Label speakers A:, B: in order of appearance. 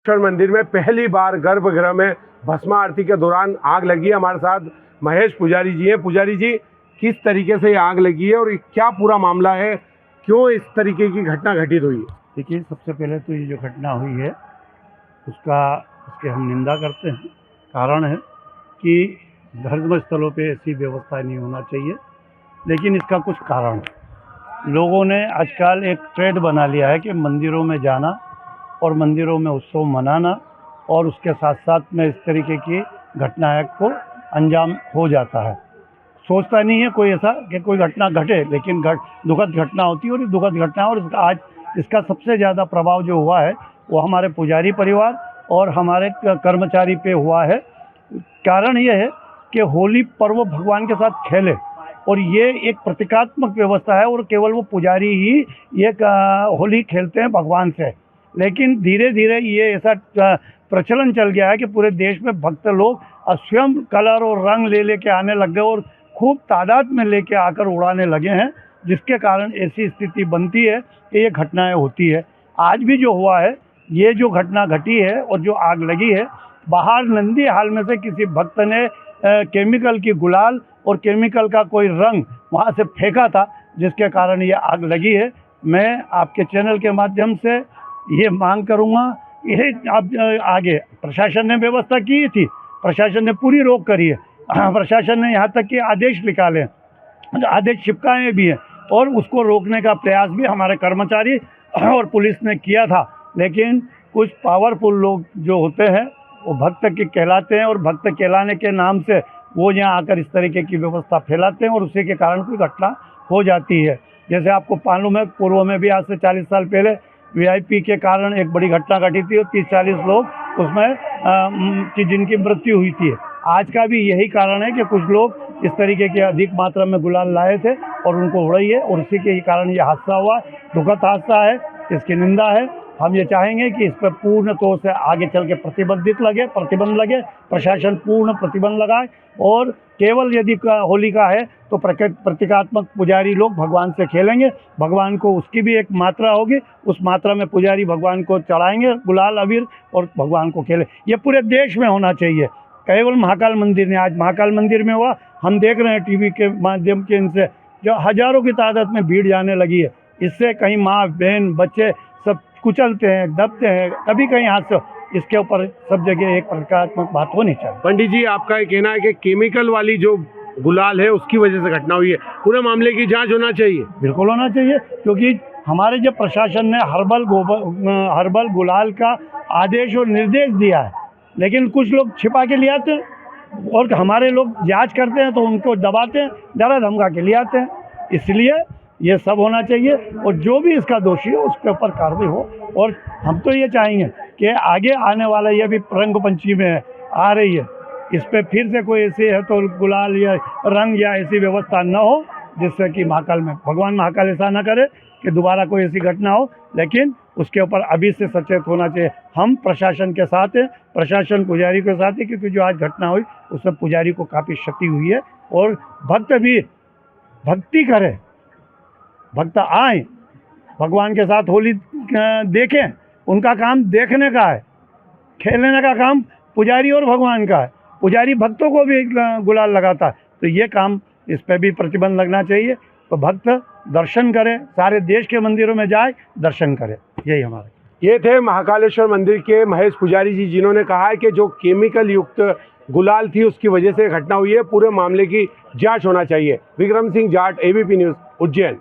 A: मंदिर में पहली बार गर्भगृह में भस्म आरती के दौरान आग लगी है। हमारे साथ महेश पुजारी जी हैं। पुजारी जी, किस तरीके से ये आग लगी है और क्या पूरा मामला है, क्यों इस तरीके की घटना घटित हुई है?
B: देखिए, सबसे पहले तो ये जो घटना हुई है उसके हम निंदा करते हैं। कारण है कि धर्म स्थलों पे ऐसी व्यवस्था नहीं होना चाहिए, लेकिन इसका कुछ कारण है। लोगों ने आजकल एक ट्रेंड बना लिया है कि मंदिरों में जाना और मंदिरों में उत्सव मनाना, और उसके साथ साथ में इस तरीके की घटनाएं को अंजाम हो जाता है। सोचता नहीं है कोई ऐसा कि कोई घटना घटे, लेकिन दुखद घटना होती है और ये दुखद घटना। और आज इसका सबसे ज़्यादा प्रभाव जो हुआ है वो हमारे पुजारी परिवार और हमारे कर्मचारी पे हुआ है। कारण ये है कि होली पर्व भगवान के साथ खेले, और ये एक प्रतीकात्मक व्यवस्था है और केवल वो पुजारी ही ये होली खेलते हैं भगवान से। लेकिन धीरे धीरे ये ऐसा प्रचलन चल गया है कि पूरे देश में भक्त लोग स्वयं कलर और रंग ले के आने लग गए और खूब तादाद में लेके आकर उड़ाने लगे हैं, जिसके कारण ऐसी स्थिति बनती है कि ये घटनाएं होती है। आज भी जो हुआ है, ये जो घटना घटी है और जो आग लगी है, बाहर नंदी हाल में से किसी भक्त ने केमिकल की गुलाल और केमिकल का कोई रंग वहाँ से फेंका था, जिसके कारण ये आग लगी है। मैं आपके चैनल के माध्यम से ये मांग करूँगा, ये आप आगे प्रशासन ने व्यवस्था की थी, प्रशासन ने पूरी रोक करी है। प्रशासन ने यहाँ तक कि आदेश निकाले, आदेश चिपकाए भी हैं, और उसको रोकने का प्रयास भी हमारे कर्मचारी और पुलिस ने किया था। लेकिन कुछ पावरफुल लोग जो होते हैं वो भक्त के कहलाते हैं, और भक्त कहलाने के नाम से वो यहाँ आकर इस तरीके की व्यवस्था फैलाते हैं और उसी के कारण कोई घटना हो जाती है। जैसे आपको मालूम है, पूर्व में भी आज से 40 साल पहले वीआईपी के कारण एक बड़ी घटना घटी थी और 30-40 लोग उसमें जिनकी मृत्यु हुई थी। आज का भी यही कारण है कि कुछ लोग इस तरीके के अधिक मात्रा में गुलाल लाए थे और उनको उड़ाई है, और उसी के कारण ये हादसा हुआ। दुखद हादसा है, इसकी निंदा है। हम ये चाहेंगे कि इस पर पूर्ण तौर से आगे चल के प्रतिबंध लगे, प्रशासन पूर्ण प्रतिबंध लगाए, और केवल यदि होली का है तो प्रतीकात्मक पुजारी लोग भगवान से खेलेंगे, भगवान को उसकी भी एक मात्रा होगी, उस मात्रा में पुजारी भगवान को चढ़ाएंगे गुलाल अबीर और भगवान को खेले। ये पूरे देश में होना चाहिए, केवल महाकाल मंदिर ने। आज महाकाल मंदिर में हुआ, हम देख रहे हैं टीवी के माध्यम के, इनसे जो हजारों की तादाद में भीड़ जाने लगी है। इससे कहीं माँ बहन बच्चे सब कुचलते हैं, दबते हैं, कभी कहीं हादसे। इसके ऊपर सब जगह एक प्रतीकात्मक बात होनी चाहिए।
A: पंडित जी, आपका ये कहना है कि केमिकल वाली जो गुलाल है उसकी वजह से घटना हुई है, पूरे मामले की जांच होना चाहिए?
B: बिल्कुल होना चाहिए, क्योंकि हमारे जो प्रशासन ने हर्बल गुलाल का आदेश और निर्देश दिया है, लेकिन कुछ लोग छिपा के ले आते हैं और हमारे लोग जांच करते हैं तो उनको दबाते हैं, डरा धमका के ले आते हैं। इसलिए ये सब होना चाहिए, और जो भी इसका दोषी है उसके ऊपर कार्रवाई हो। और हम तो ये चाहेंगे कि आगे आने वाला ये भी रंग पंचमी में आ रही है, इस पर फिर से कोई ऐसी है तो गुलाल या रंग या ऐसी व्यवस्था न हो, जिससे कि भगवान महाकाल ऐसा न करे कि दोबारा कोई ऐसी घटना हो। लेकिन उसके ऊपर अभी से सचेत होना चाहिए। हम प्रशासन के साथ हैं, प्रशासन पुजारी के साथ है, क्योंकि जो आज घटना हुई उसमें पुजारी को काफ़ी क्षति हुई है। और भक्त भी भक्ति करें, भक्त आए भगवान के साथ होली देखें, उनका काम देखने का है, खेलने का काम पुजारी और भगवान का है। पुजारी भक्तों को भी गुलाल लगाता है, तो ये काम, इस पर भी प्रतिबंध लगना चाहिए। तो भक्त दर्शन करें, सारे देश के मंदिरों में जाए, दर्शन करें, यही हमारे।
A: ये थे महाकालेश्वर मंदिर के महेश पुजारी जी, जिन्होंने कहा है कि जो केमिकल युक्त गुलाल थी उसकी वजह से घटना हुई है, पूरे मामले की जांच होना चाहिए। Vikram Singh Jat, ABP news, Ujjain.